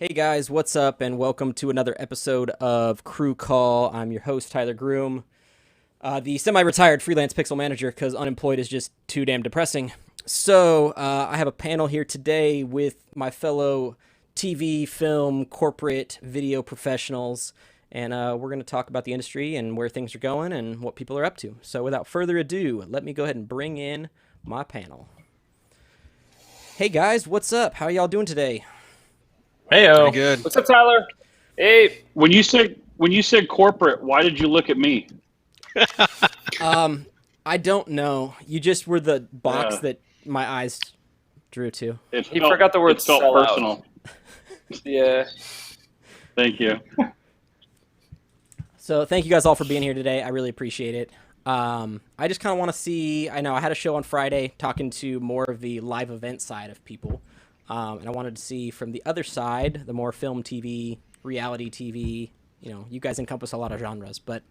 Hey guys, what's up, and welcome to another episode of Crew Call. I'm your host, Tyler Groom, the semi-retired freelance pixel manager, because unemployed is just too damn depressing. So, I have a panel here today with my fellow TV, film, corporate, video professionals, and we're going to talk about the industry and where things are going and what people are up to. So, without further ado, let me go ahead and bring in my panel. Hey guys, what's up? How y'all doing today? Heyo. Pretty good. What's up, Tyler? Hey. When you said corporate, why did you look at me? I don't know. You just were the box that my eyes drew to. He forgot the word it felt sell personal. Out. Yeah. Thank you. So thank you guys all for being here today. I really appreciate it. I just kind of want to see, I know I had a show on Friday talking to more of the live event side of people. And I wanted to see from the other side, the more film TV, reality TV, you guys encompass a lot of genres, but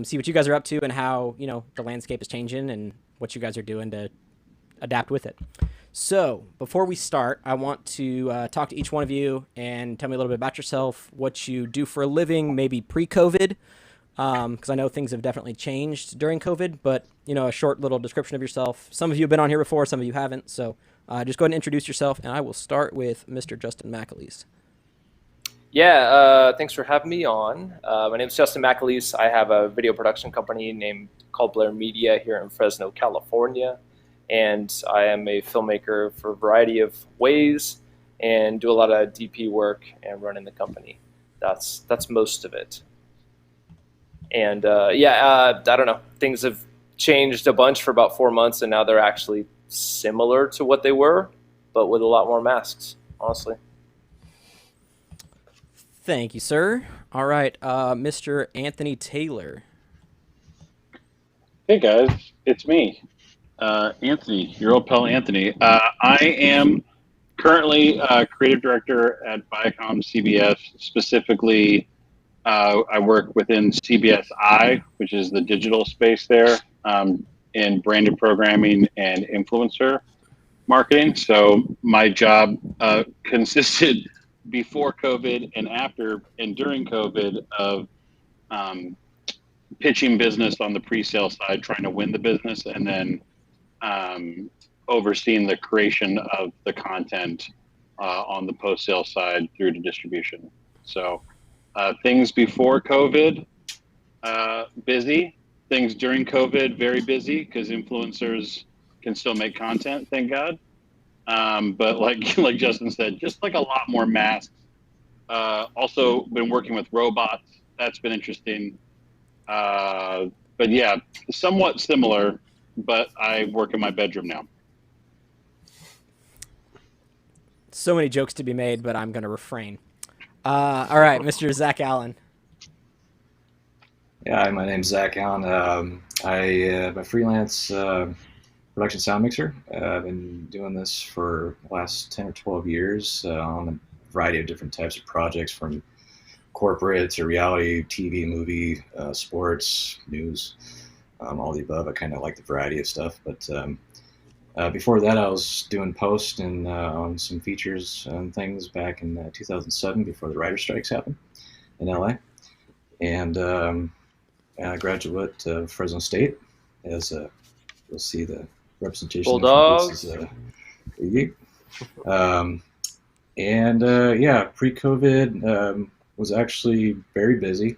see what you guys are up to and how, the landscape is changing and what you guys are doing to adapt with it. So before we start, I want to talk to each one of you and tell me a little bit about yourself, what you do for a living, maybe pre-COVID, because I know things have definitely changed during COVID, but, a short little description of yourself. Some of you have been on here before, some of you haven't, so just go ahead and introduce yourself, and I will start with Mr. Justin McAleece. Yeah, thanks for having me on. My name is Justin McAleece. I have a video production company called Blare Media here in Fresno, California. And I am a filmmaker for a variety of ways and do a lot of DP work and running the company. That's most of it. And I don't know. Things have changed a bunch for about 4 months, and now they're actually similar to what they were, but with a lot more masks, honestly. Thank you, sir. All right, Mr. Anthony Taylor. Hey guys, it's me, Anthony, your old pal Anthony. I am currently creative director at ViacomCBS. Specifically, I work within CBSI, which is the digital space there, in branded programming and influencer marketing. So my job consisted before COVID and after and during COVID of pitching business on the pre-sale side, trying to win the business, and then overseeing the creation of the content on the post-sale side through to distribution. So things before COVID, busy. Things during COVID, very busy because influencers can still make content, thank God. But like Justin said, just like a lot more masks. Also been working with robots. That's been interesting. But yeah, somewhat similar, but I work in my bedroom now. So many jokes to be made, but I'm going to refrain. All right, Mr. Zack Allen. Yeah, hi, my name's Zack Allen. I'm a freelance production sound mixer. I've been doing this for the last 10 or 12 years on a variety of different types of projects, from corporate to reality, TV, movie, sports, news, all the above. I kind of like the variety of stuff. But before that, I was doing post and on some features and things back in 2007 before the writer strikes happened in LA. And a graduate of Fresno State, as you'll see the representation Bulldogs. of this pre-COVID was actually very busy.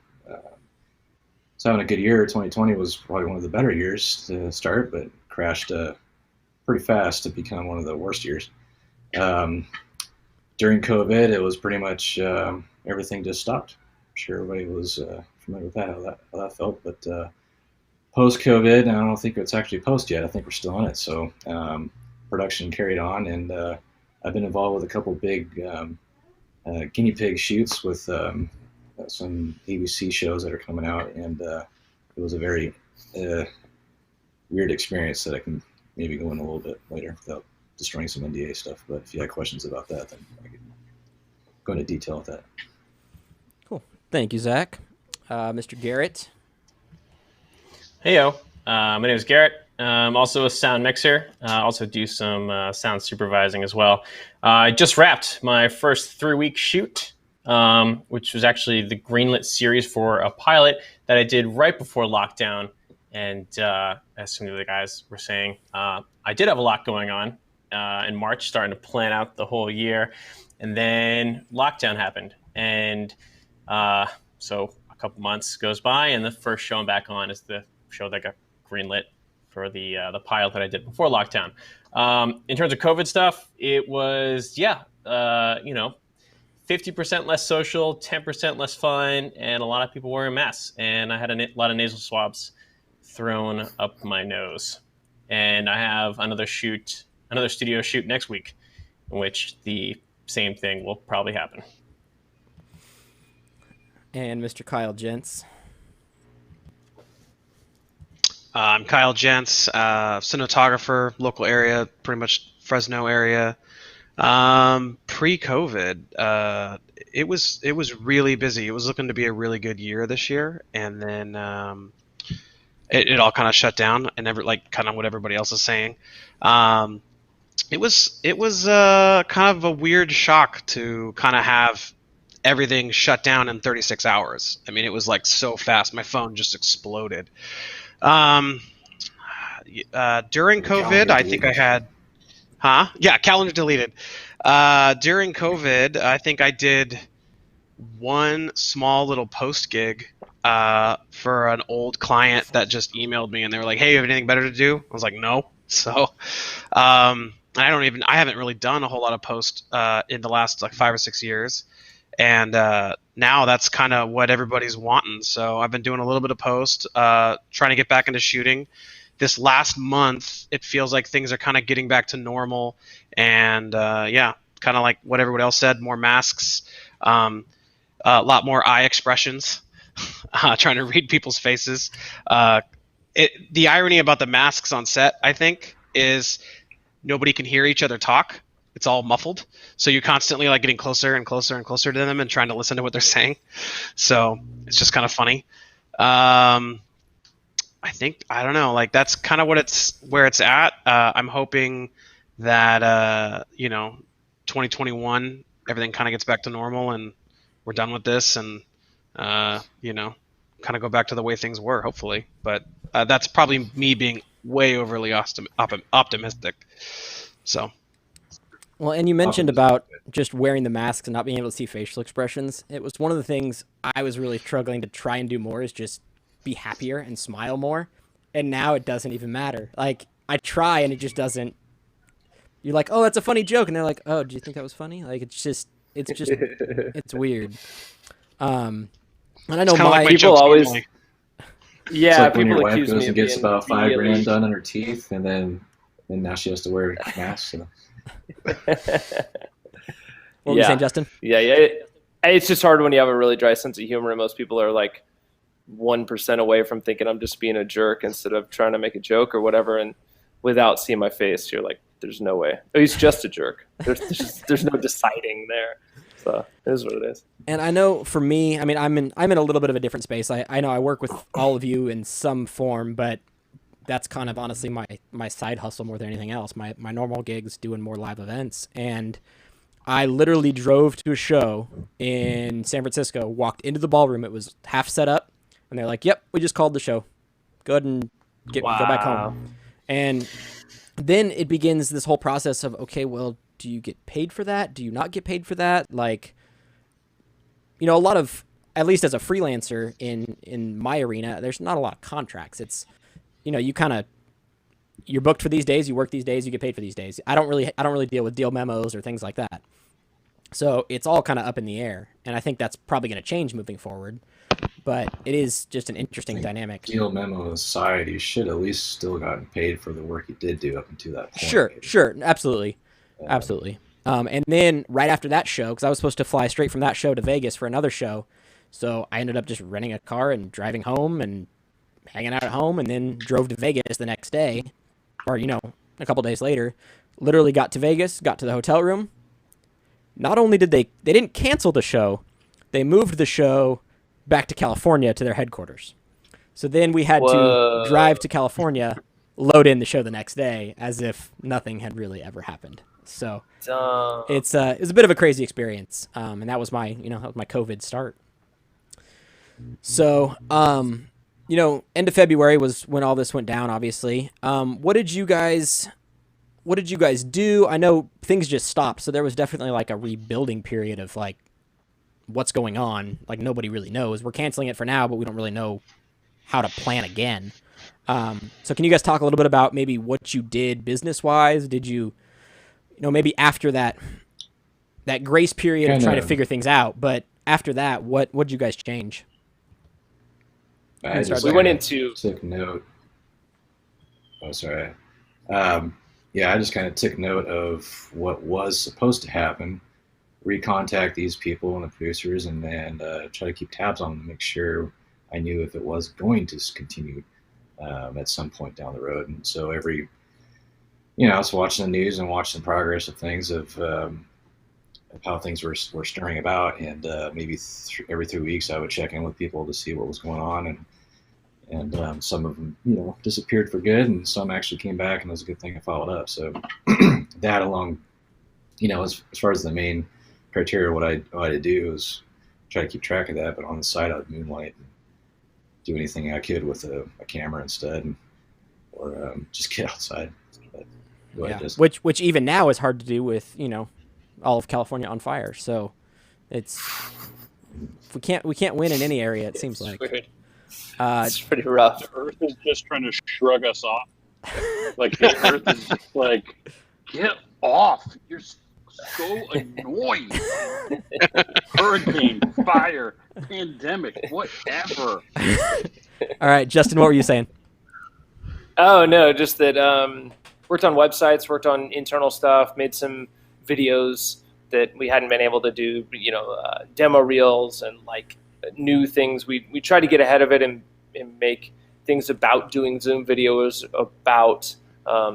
So having a good year. 2020 was probably one of the better years to start, but crashed pretty fast to become one of the worst years. During COVID, it was pretty much everything just stopped. I'm sure everybody was familiar with that, how that felt. But post-COVID, I don't think it's actually post yet. I think we're still in it. So production carried on, and I've been involved with a couple big guinea pig shoots with some ABC shows that are coming out, and it was a very weird experience that I can maybe go in a little bit later without destroying some NDA stuff. But if you had questions about that, then I can go into detail with that. Cool. Thank you, Zack. Mr. Garett. Heyo. My name is Garett. Also a sound mixer. Also do some sound supervising as well. I just wrapped my first 3-week shoot, which was actually the greenlit series for a pilot that I did right before lockdown. And as some of the guys were saying, I did have a lot going on in March, starting to plan out the whole year. And then lockdown happened. And so a couple months goes by, and the first show I'm back on is the show that got greenlit for the pilot that I did before lockdown. In terms of COVID stuff, it was 50% less social, 10% less fun, and a lot of people wearing masks. And I had a lot of nasal swabs thrown up my nose. And I have another studio shoot next week, in which the same thing will probably happen. And Mr. Kyle Gentz. I'm Kyle Gentz, cinematographer, local area, pretty much Fresno area. Pre-COVID, it was really busy. It was looking to be a really good year this year, and then it all kind of shut down, and kind of what everybody else is saying. It was kind of a weird shock to kind of have everything shut down in 36 hours. I mean, it was like so fast. My phone just exploded. During COVID, I think I had, calendar deleted. During COVID, I think I did one small little post gig for an old client that just emailed me, and they were like, "Hey, you have anything better to do?" I was like, "No." So, I haven't really done a whole lot of post in the last 5 or 6 years. And now that's kind of what everybody's wanting. So I've been doing a little bit of post, trying to get back into shooting. This last month, it feels like things are kind of getting back to normal. And kind of like what everyone else said, more masks, a lot more eye expressions, trying to read people's faces. The irony about the masks on set, I think, is nobody can hear each other talk. It's all muffled, so you're constantly getting closer and closer and closer to them and trying to listen to what they're saying. So it's just kind of funny. I don't know, that's kind of where it's at. I'm hoping that 2021 everything kind of gets back to normal and we're done with this and kind of go back to the way things were, hopefully. But that's probably me being way overly optimistic. So. Well, and you mentioned about just wearing the masks and not being able to see facial expressions. It was one of the things I was really struggling to try and do more, is just be happier and smile more. And now it doesn't even matter. I try and it just doesn't. You're like, "Oh, that's a funny joke," and they're like, "Oh, do you think that was funny?" It's weird. And I know people always. Yeah, it's like people when your wife accuse goes me and of gets being about $5,000 immediately- done on her teeth, and now she has to wear a mask. So. What were you saying, Justin? Yeah. It's just hard when you have a really dry sense of humor, and most people are 1% away from thinking I'm just being a jerk instead of trying to make a joke or whatever. And without seeing my face, you're like, "There's no way. Oh, he's just a jerk." There's no deciding there. So it is what it is. And I know for me, I'm in a little bit of a different space. I know I work with all of you in some form, but that's kind of honestly my side hustle more than anything else. My normal gig's doing more live events. And I literally drove to a show in San Francisco, walked into the ballroom. It was half set up. And they're like, "Yep, we just called the show. Go ahead and go back home." And then it begins this whole process of, okay, well, do you get paid for that? Do you not get paid for that? A lot of, at least as a freelancer in my arena, there's not a lot of contracts. It's, you're booked for these days, you work these days, you get paid for these days. I don't really deal with deal memos or things like that. So it's all kind of up in the air. And I think that's probably going to change moving forward. But it is just an interesting dynamic. Deal memo aside, you should at least still gotten paid for the work you did do up until that point. Sure. Absolutely. And then right after that show, because I was supposed to fly straight from that show to Vegas for another show. So I ended up just renting a car and driving home and hanging out at home, and then drove to Vegas the next day, or, a couple days later. Literally got to Vegas, got to the hotel room. Not only did they didn't cancel the show, they moved the show back to California to their headquarters. So then we had to drive to California load in the show the next day as if nothing had really ever happened. So it was a bit of a crazy experience, and that was my COVID start. So end of February was when all this went down. Obviously, what did you guys do? I know things just stopped, so there was definitely like a rebuilding period of like what's going on. Like nobody really knows. We're canceling it for now, but we don't really know how to plan again. So can you guys talk a little bit about maybe what you did business wise? Did you maybe after that grace period of trying to figure things out, but after that, what did you guys change? We went into took note. Oh, sorry. Yeah, I just kind of took note of what was supposed to happen, recontact these people and the producers, and then try to keep tabs on them to make sure I knew if it was going to continue at some point down the road. And so I was watching the news and watching the progress of things of how things were stirring about, and maybe every 3 weeks I would check in with people to see what was going on, and some of them disappeared for good, and some actually came back, and it was a good thing I followed up. So that along, as far as the main criteria, what I had to do was try to keep track of that, but on the side I would moonlight and do anything I could with a camera instead, or just get outside. Which even now is hard to do with all of California on fire. So it's we can't win in any area. It seems like it's pretty rough. The Earth is just trying to shrug us off. Like the Earth is just like, get off! You're so annoying. Hurricane, fire, pandemic, whatever. All right, Justin, what were you saying? Oh no, just that worked on websites, worked on internal stuff, made some videos that we hadn't been able to do, demo reels and like new things. We try to get ahead of it and make things about doing Zoom videos, about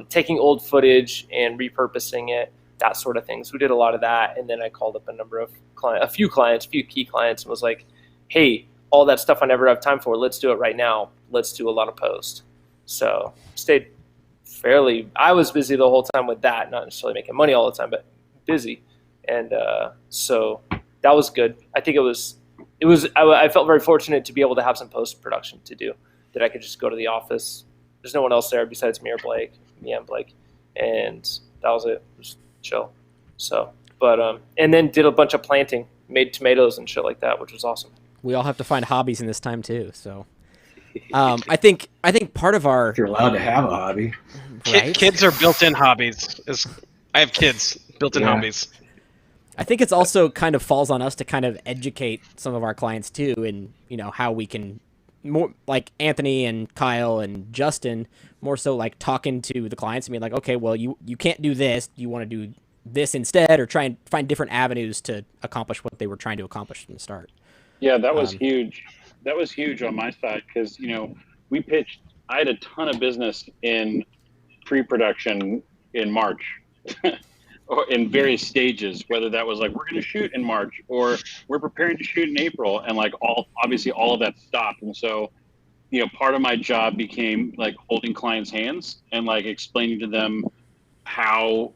taking old footage and repurposing it, that sort of thing. So we did a lot of that, and then I called up a few key clients, and was like, hey, all that stuff I never have time for, let's do it right now. Let's do a lot of post. So I was busy the whole time with that, not necessarily making money all the time, but busy. And so that was good. I think I felt very fortunate to be able to have some post-production to do, that I could just go to the office. There's no one else there besides me and Blake, and that was it. Just chill. So, but and then did a bunch of planting, made tomatoes and shit like that, which was awesome. We all have to find hobbies in this time too. So, I think part of our, if you're allowed to have a hobby, right? Kids are built-in hobbies. I have kids, built-in hobbies. I think it's also kind of falls on us to kind of educate some of our clients too, and how we can more, like Anthony and Kyle and Justin, more so like talking to the clients and being like, okay, well you can't do this. You want to do this instead, or try and find different avenues to accomplish what they were trying to accomplish from the start. Yeah, that was huge. That was huge on my side because we pitched. I had a ton of business in pre-production in March. Or in various stages, whether that was like, we're going to shoot in March or we're preparing to shoot in April, and like obviously all of that stopped. And so, part of my job became like holding clients' hands and like explaining to them how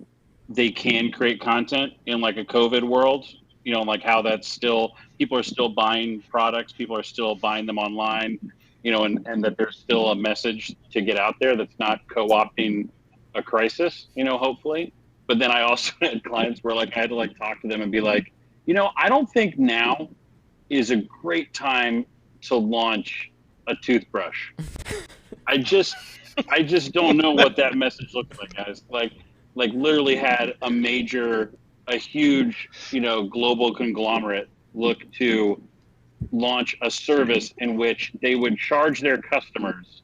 they can create content in like a COVID world, like how that's still, people are still buying products, people are still buying them online, and that there's still a message to get out there that's not co-opting a crisis, hopefully. But then I also had clients where like I had to like talk to them and be like, I don't think now is a great time to launch a toothbrush. I just don't know what that message looks like, guys. Like literally had a huge, global conglomerate look to launch a service in which they would charge their customers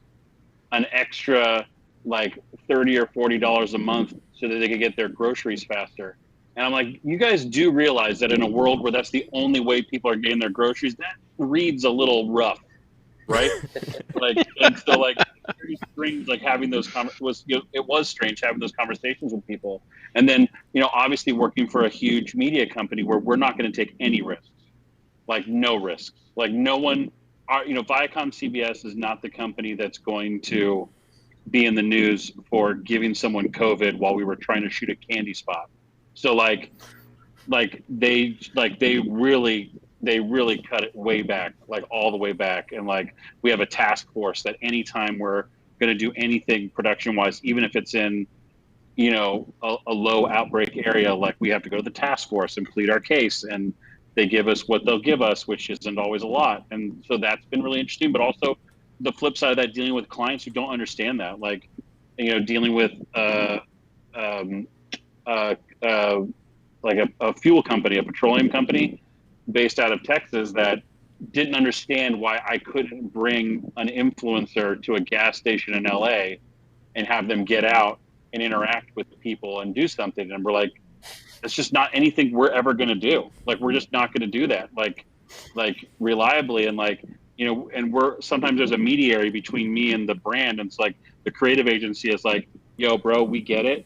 an extra like $30 or $40 a month so that they could get their groceries faster. And I'm like, you guys do realize that in a world where that's the only way people are getting their groceries, that reads a little rough, right? And so like very strange, like having those it was strange having those conversations with people. And then, obviously working for a huge media company where we're not going to take any risks, like no risks, like no one, ViacomCBS is not the company that's going to be in the news for giving someone COVID while we were trying to shoot a candy spot. So they really cut it way back, like all the way back. And like, we have a task force that anytime we're going to do anything production wise, even if it's in, a low outbreak area, like we have to go to the task force and plead our case, and they give us what they'll give us, which isn't always a lot. And so that's been really interesting, but also the flip side of that, dealing with clients who don't understand that, like, dealing with, um, like a fuel company, a petroleum company based out of Texas that didn't understand why I couldn't bring an influencer to a gas station in LA and have them get out and interact with people and do something. And we're like, it's just not anything we're ever going to do. Like, we're just not going to do that. Like reliably. And like, and sometimes there's a mediary between me and the brand. And it's like, the creative agency is like, yo, bro, we get it.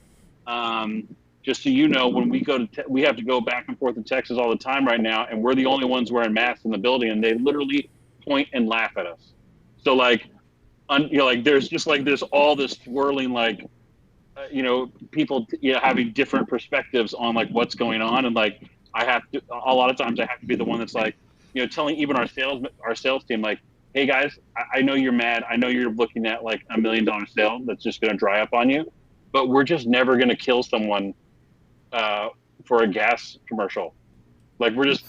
Just so you know, when we we have to go back and forth to Texas all the time right now, and we're the only ones wearing masks in the building, and they literally point and laugh at us. So like, like there's all this swirling, like, people, having different perspectives on like what's going on, and like a lot of times I have to be the one that's like, telling even our sales team, like, hey guys, I know you're mad, I know you're looking at like $1 million sale that's just going to dry up on you, but we're just never going to kill someone for a gas commercial. Like, we're just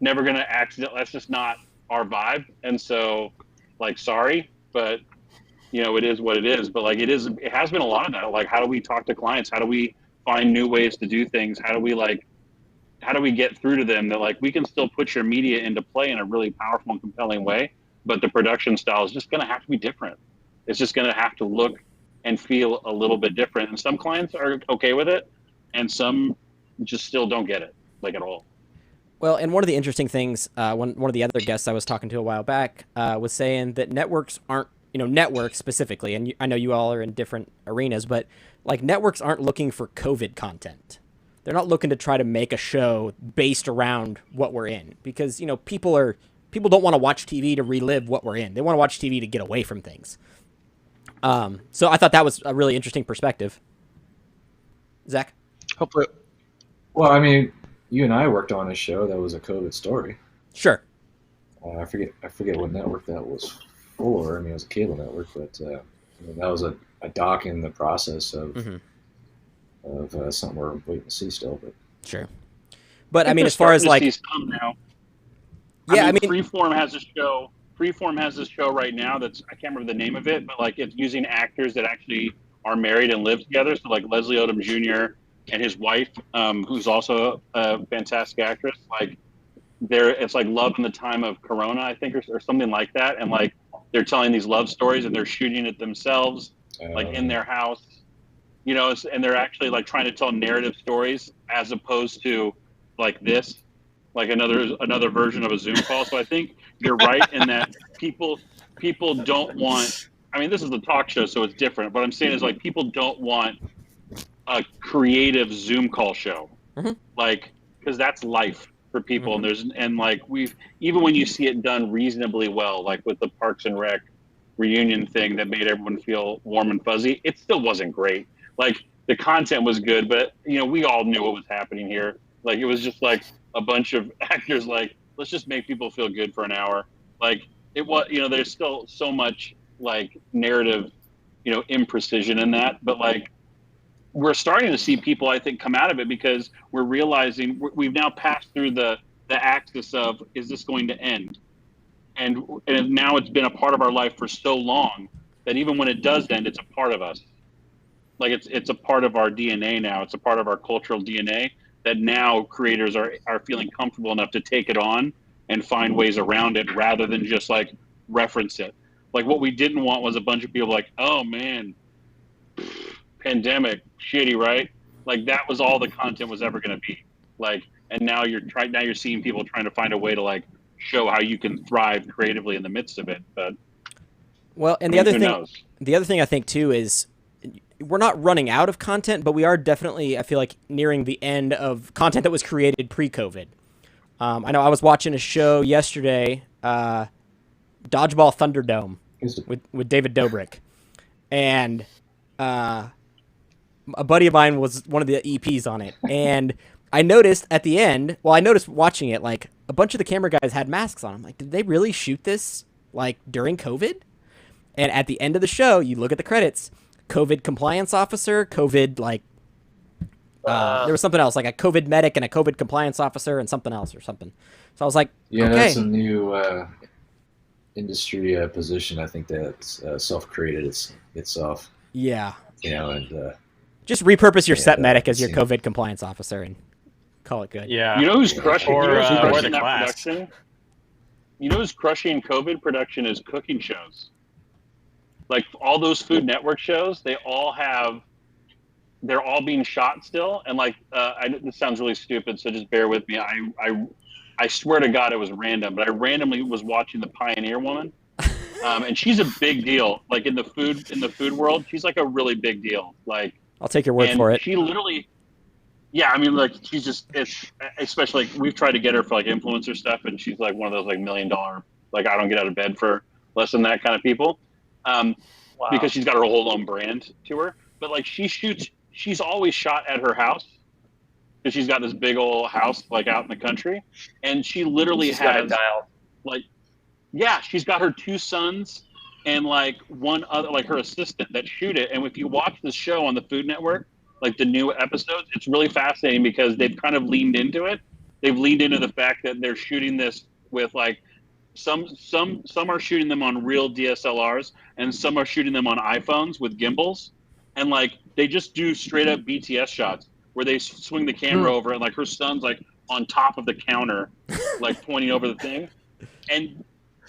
never going to accident. That's just not our vibe. And so, like, sorry, but it is what it is. But like, it has been a lot of that. Like, how do we talk to clients? How do we find new ways to do things? How do we get through to them that like, we can still put your media into play in a really powerful and compelling way, but the production style is just going to have to be different. It's just going to have to look and feel a little bit different. And some clients are okay with it, and some just still don't get it, like, at all. Well, and one of the interesting things, one of the other guests I was talking to a while back was saying that networks aren't, networks specifically, and I know you all are in different arenas, but like, networks aren't looking for COVID content. They're not looking to try to make a show based around what we're in, because, people don't want to watch TV to relive what we're in. They want to watch TV to get away from things. So I thought that was a really interesting perspective. Zach? Hopefully. Well, I mean, you and I worked on a show that was a COVID story. Sure. I forget what network that was for. I mean, it was a cable network, but that was a doc in the process of something we're waiting to see still. But sure. But I mean, as far as like, now. Yeah, I mean, Freeform has a show. Freeform has this show right now that's, I can't remember the name of it, but like, it's using actors that actually are married and live together. So like Leslie Odom Jr. and his wife, who's also a fantastic actress. Like, it's like love in the time of Corona, I think, or something like that. And like, they're telling these love stories, and they're shooting it themselves, like in their house, and they're actually like trying to tell narrative stories as opposed to like this, like another version of a Zoom call. So I think you're right in that people don't want. I mean, this is the talk show, so it's different. What I'm saying is, like, people don't want a creative Zoom call show, like, because that's life for people. And like, even when you see it done reasonably well, like with the Parks and Rec reunion thing that made everyone feel warm and fuzzy, it still wasn't great. Like, the content was good, but we all knew what was happening here. Like, it was just like a bunch of actors, like, let's just make people feel good for an hour. Like, it was, there's still so much like narrative, imprecision in that, but like, we're starting to see people, I think, come out of it, because we're realizing we've now passed through the axis of, is this going to end? And now it's been a part of our life for so long that even when it does end, it's a part of us. Like, it's a part of our DNA now. It's a part of our cultural DNA that now creators are feeling comfortable enough to take it on and find ways around it, rather than just like reference it. Like, what we didn't want was a bunch of people like, oh man, pandemic, shitty, right? Like, that was all the content was ever going to be. Like, and now you're seeing people trying to find a way to like show how you can thrive creatively in the midst of it. But well, and the other thing I think too is, we're not running out of content, but we are definitely, I feel like, nearing the end of content that was created pre-COVID. I know I was watching a show yesterday, Dodgeball Thunderdome, with David Dobrik. and a buddy of mine was one of the EPs on it, and I noticed at the end. Well, I noticed watching it, like a bunch of the camera guys had masks on. I'm like, did they really shoot this like during COVID? And at the end of the show, you look at the credits: COVID compliance officer, COVID there was something else, like a COVID medic and a COVID compliance officer and something else or something. So I was like, Yeah, okay. that's a new industry position. I think that's self-created itself. Yeah. And just repurpose your set medic as your yeah. COVID compliance officer and call it good. Yeah. You know who's crushing, Or, that class. production? You know who's crushing COVID production is cooking shows. Like all those Food Network shows, they're all being shot still. And like, this sounds really stupid, so just bear with me. I swear to God it was random, but I randomly was watching The Pioneer Woman. And she's a big deal. Like in the food world, she's like a really big deal. Like, I'll take your word for it. She literally, yeah, I mean, like she's just, it's especially like we've tried to get her for like influencer stuff, and she's like one of those like $1 million, like I don't get out of bed for less than that kind of people, because she's got her whole own brand to her. But like she's always shot at her house because she's got this big old house like out in the country, and she literally has like, yeah, she's got her 2 sons and like one other, like her assistant that shoot it. And if you watch the show on the Food Network, like the new episodes, it's really fascinating because they've kind of leaned into it. They've leaned into the fact that they're shooting this with like some are shooting them on real DSLRs and some are shooting them on iPhones with gimbals, and like they just do straight up BTS shots where they swing the camera over and like her son's like on top of the counter, like pointing over the thing, and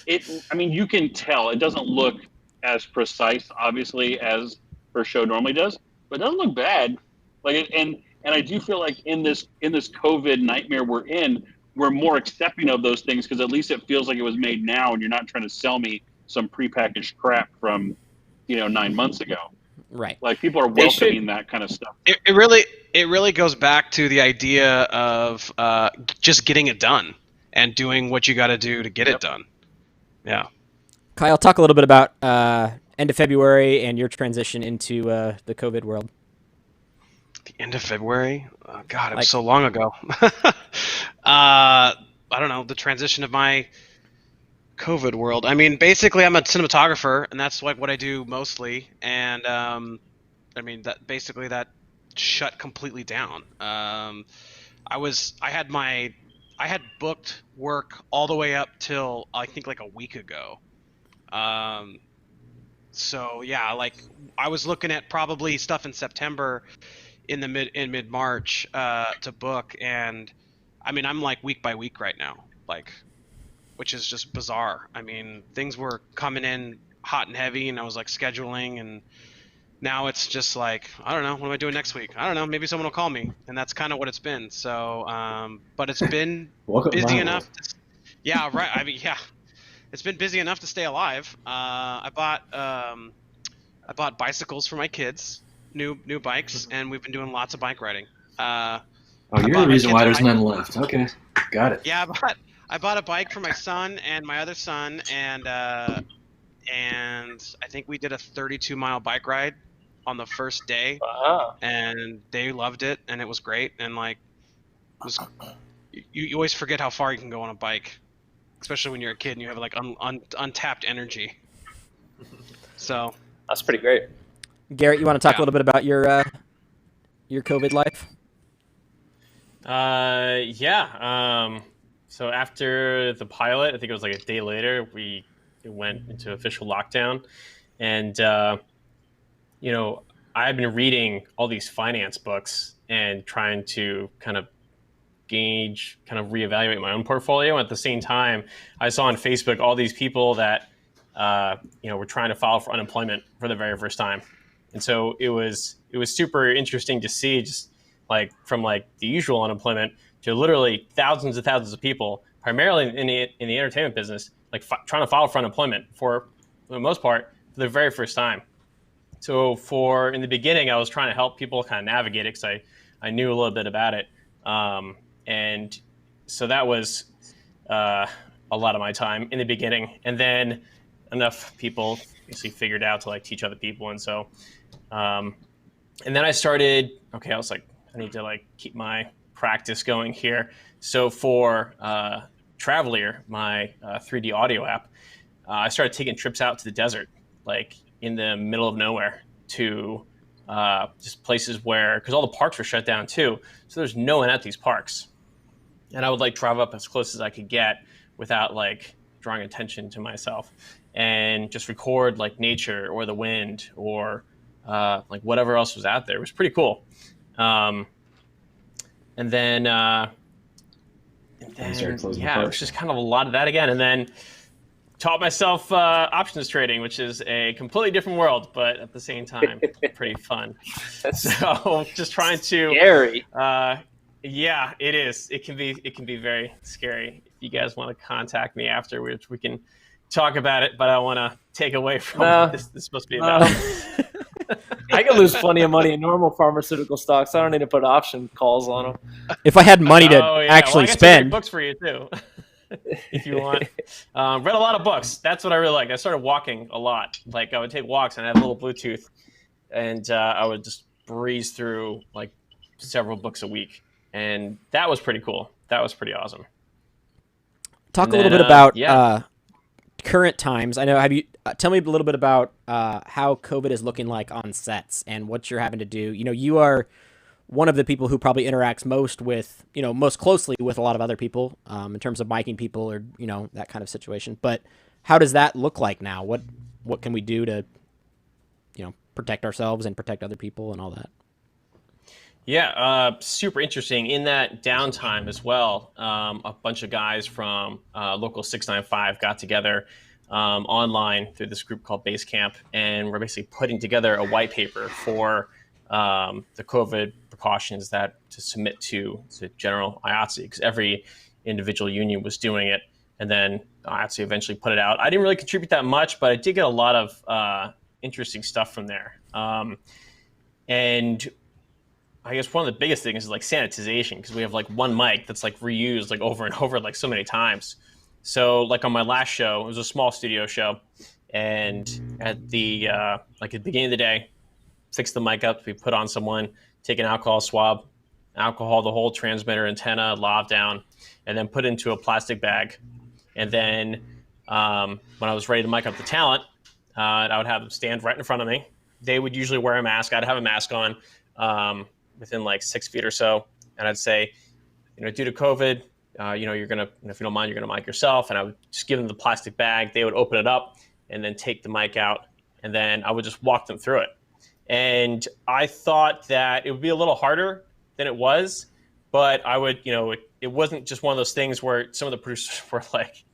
I mean, you can tell it doesn't look as precise, obviously, as her show normally does, but it doesn't look bad. Like, and I do feel like in this COVID nightmare we're in, we're more accepting of those things because at least it feels like it was made now, and you're not trying to sell me some prepackaged crap from, 9 months ago. Right. Like people are welcoming that kind of stuff. It really goes back to the idea of just getting it done and doing what you got to do to get it done. Yeah. Kyle, talk a little bit about end of February and your transition into the COVID world. The end of February? Oh, God, it was so long ago. I don't know, the transition of my COVID world. I mean, basically, I'm a cinematographer, and that's like what I do mostly. And I mean, that shut completely down. I had booked work all the way up till I think like a week ago. So yeah, like I was looking at probably stuff in September in mid-March to book, and I mean I'm like week by week right now, like, which is just bizarre. I mean, things were coming in hot and heavy, and I was like scheduling, and now it's just like, I don't know, what am I doing next week? I don't know, maybe someone will call me, and that's kind of what it's been. So, but it's been busy enough. Yeah, right. I mean, yeah, it's been busy enough to stay alive. I bought bicycles for my kids, new bikes, and we've been doing lots of bike riding. You're the reason why there's none left. Okay, got it. Yeah, I bought a bike for my son and my other son, and I think we did a 32-mile bike ride on the first day. Wow. And they loved it, and it was great. And like, you always forget how far you can go on a bike, especially when you're a kid and you have like untapped energy. So that's pretty great. Garrett, you want to talk a little bit about your COVID life? Yeah. So after the pilot, I think it was like a day later, we went into official lockdown, and I've been reading all these finance books and trying to kind of reevaluate my own portfolio. At the same time, I saw on Facebook all these people that were trying to file for unemployment for the very first time, and so it was super interesting to see, just like from like the usual unemployment to literally thousands and thousands of people, primarily in the entertainment business, like trying to file for unemployment for the most part for the very first time. So in the beginning, I was trying to help people kind of navigate it because I knew a little bit about it. And so that was a lot of my time in the beginning. And then enough people basically figured out to like teach other people. And so, and then I started, I was like, I need to like keep my practice going here. So for Travelier, my 3D audio app, I started taking trips out to the desert, like in the middle of nowhere, to just places where, because all the parks were shut down too, so there's no one at these parks. And I would like drive up as close as I could get without like drawing attention to myself, and just record like nature or the wind or like whatever else was out there. It was pretty cool. And then yeah, it was just kind of a lot of that again. And then taught myself options trading, which is a completely different world, but at the same time, pretty fun. So just trying to scary. Yeah, it is. It can be very scary. If you guys want to contact me afterwards, we can talk about it, but I want to take away from what this is supposed to be about. I can lose plenty of money in normal pharmaceutical stocks. I don't need to put option calls on them. If I had money to actually I got spend. books for you too, if you want. Read a lot of books. That's what I really like. I started walking a lot. Like I would take walks and I had a little Bluetooth, and I would just breeze through like several books a week. And that was pretty cool. That was pretty awesome. Talk a little bit about current times. I know. Have you tell me a little bit about how COVID is looking like on sets and what you're having to do? You know, you are one of the people who probably interacts most with, most closely with a lot of other people in terms of miking people or that kind of situation. But how does that look like now? What can we do to protect ourselves and protect other people and all that? Yeah, super interesting. In that downtime as well, a bunch of guys from Local 695 got together online through this group called Basecamp, and we're basically putting together a white paper for the COVID precautions that to submit to General IATSE, because every individual union was doing it, and then IATSE eventually put it out. I didn't really contribute that much, but I did get a lot of interesting stuff from there. And I guess one of the biggest things is like sanitization, because we have like one mic that's like reused like over and over like so many times. So like on my last show, it was a small studio show, and at the like at the beginning of the day, fix the mic up, we put on someone, take an alcohol swab, alcohol the whole transmitter, antenna, lav down, and then put it into a plastic bag. And then when I was ready to mic up the talent, I would have them stand right in front of me. They would usually wear a mask. I'd have a mask on within like 6 feet or so. And I'd say, due to COVID, you're going to, if you don't mind, you're going to mic yourself. And I would just give them the plastic bag. They would open it up and then take the mic out. And then I would just walk them through it. And I thought that it would be a little harder than it was, but I would, it wasn't just one of those things where some of the producers were like,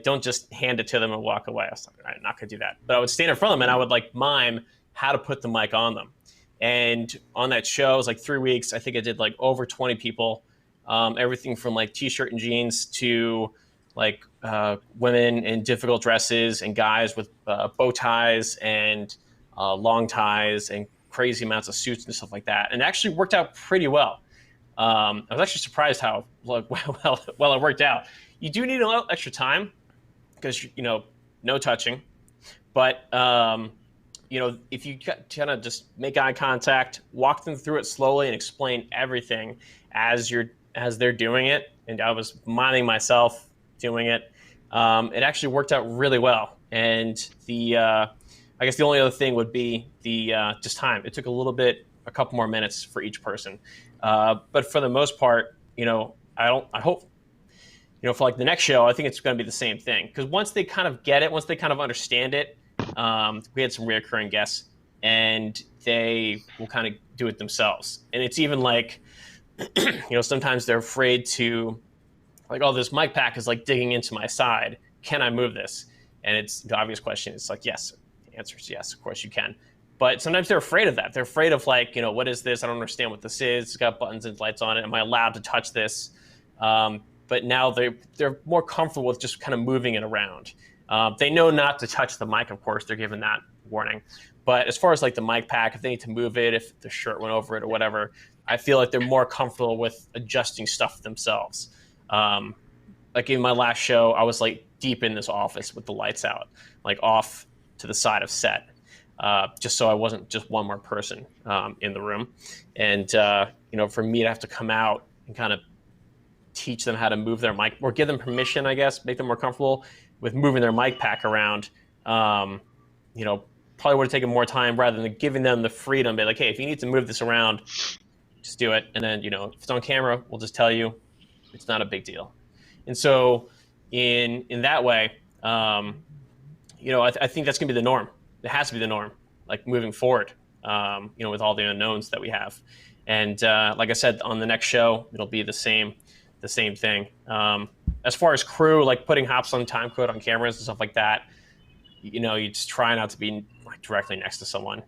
don't just hand it to them and walk away. I was like, all right, I'm not going to do that. But I would stand in front of them and I would like mime how to put the mic on them. And on that show, it was like 3 weeks. I think I did like over 20 people, everything from like t-shirt and jeans to like women in difficult dresses and guys with bow ties and long ties and crazy amounts of suits and stuff like that. And it actually worked out pretty well. I was actually surprised how well it worked out. You do need a little extra time because, no touching. But, if you kind of just make eye contact, walk them through it slowly and explain everything as they're doing it, and I was miming myself doing it, it actually worked out really well. And I guess the only other thing would be the just time. It took a couple more minutes for each person. But for the most part, I hope, for like the next show, I think it's going to be the same thing. Because once they kind of get it, once they kind of understand it, we had some reoccurring guests, and they will kind of do it themselves. And it's even like, sometimes they're afraid to, like, oh, this mic pack is like digging into my side. Can I move this? And it's the obvious question. It's like, yes. The answer is yes, of course you can. But sometimes they're afraid of that. They're afraid of like, what is this? I don't understand what this is. It's got buttons and lights on it. Am I allowed to touch this? But now they're more comfortable with just kind of moving it around. They know not to touch the mic, of course. They're given that warning. But as far as like the mic pack, if they need to move it, if the shirt went over it or whatever, I feel like they're more comfortable with adjusting stuff themselves. Like in my last show, I was like deep in this office with the lights out, like off to the side of set, just so I wasn't just one more person in the room. And, for me to have to come out and kind of teach them how to move their mic, or give them permission, I guess, make them more comfortable with moving their mic pack around, probably would have taken more time rather than giving them the freedom, be like, hey, if you need to move this around, just do it. And then, if it's on camera, we'll just tell you. It's not a big deal. And so in that way, I think that's going to be the norm. It has to be the norm, like moving forward, with all the unknowns that we have. And like I said, on the next show, it'll be the same thing. As far as crew, like putting hops on time code on cameras and stuff like that, you just try not to be like directly next to someone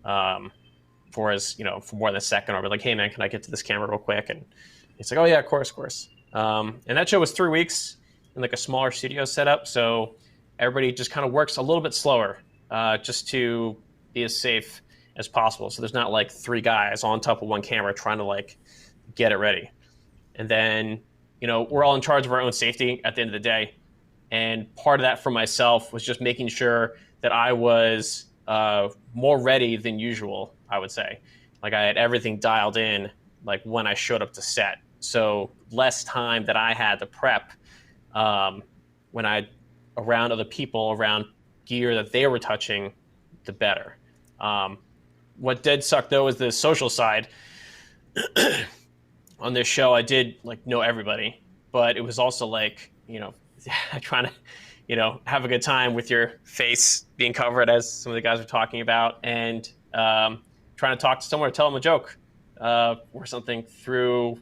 for more than a second, or be like, hey man, can I get to this camera real quick? And it's like, oh yeah, of course. And that show was 3 weeks in like a smaller studio setup, so everybody just kind of works a little bit slower, just to be as safe as possible. So there's not like 3 guys on top of one camera trying to like get it ready. And then, we're all in charge of our own safety at the end of the day. And part of that for myself was just making sure that I was more ready than usual, I would say. Like I had everything dialed in, like when I showed up to set. So less time that I had to prep when around other people, around gear that they were touching, the better. What did suck though is the social side. On this show, I did like know everybody, but it was also like, trying to, have a good time with your face being covered, as some of the guys were talking about, and trying to talk to someone or tell them a joke or something through,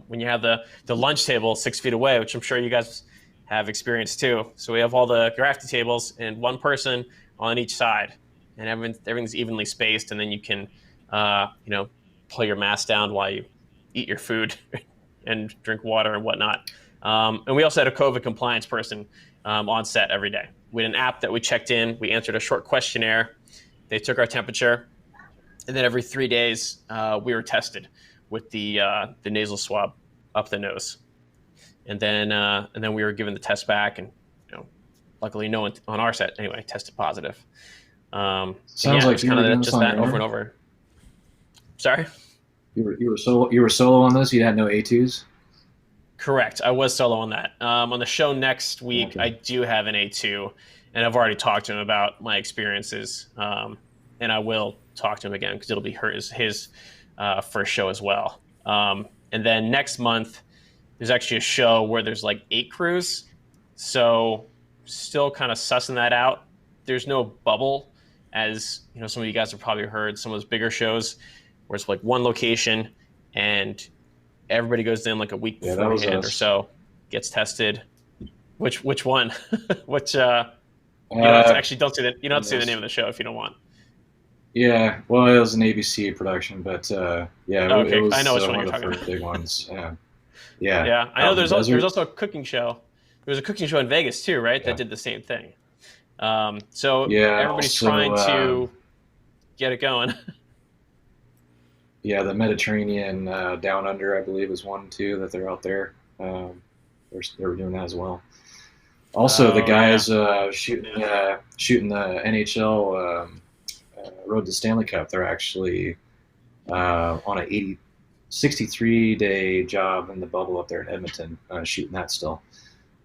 when you have the lunch table 6 feet away, which I'm sure you guys have experienced too. So we have all the graphic tables and one person on each side, and everything's evenly spaced, and then you can, pull your mask down while you eat your food and drink water and whatnot. And we also had a COVID compliance person on set every day. We had an app that we checked in. We answered a short questionnaire. They took our temperature. And then every 3 days, we were tested with the nasal swab up the nose. And then we were given the test back. And luckily no one on our set, anyway, tested positive. Sounds like kind of just that over and over. Sorry? You were solo on this? You had no A2s? Correct. I was solo on that. On the show next week, okay. I do have an A2, and I've already talked to him about my experiences, and I will talk to him again because it'll be his first show as well. And then next month, there's actually a show where there's like 8 crews, so still kind of sussing that out. There's no bubble, as some of you guys have probably heard some of those bigger shows where it's like one location and everybody goes in like a week beforehand or so, gets tested. Which one? Which actually don't say that. You don't have to say the name of the show if you don't want. Yeah, well, it was an ABC production, but okay. It was I know which one one you're of the talking first about. big ones. Yeah. Yeah, I know there's also a cooking show. There was a cooking show in Vegas too, right? That did the same thing. So everybody's trying to get it going. Yeah, the Mediterranean Down Under, I believe, is one too that they're out there. They were doing that as well. Also, the guys shooting the NHL Road to Stanley Cup, they're actually on a 63-day job in the bubble up there in Edmonton, shooting that still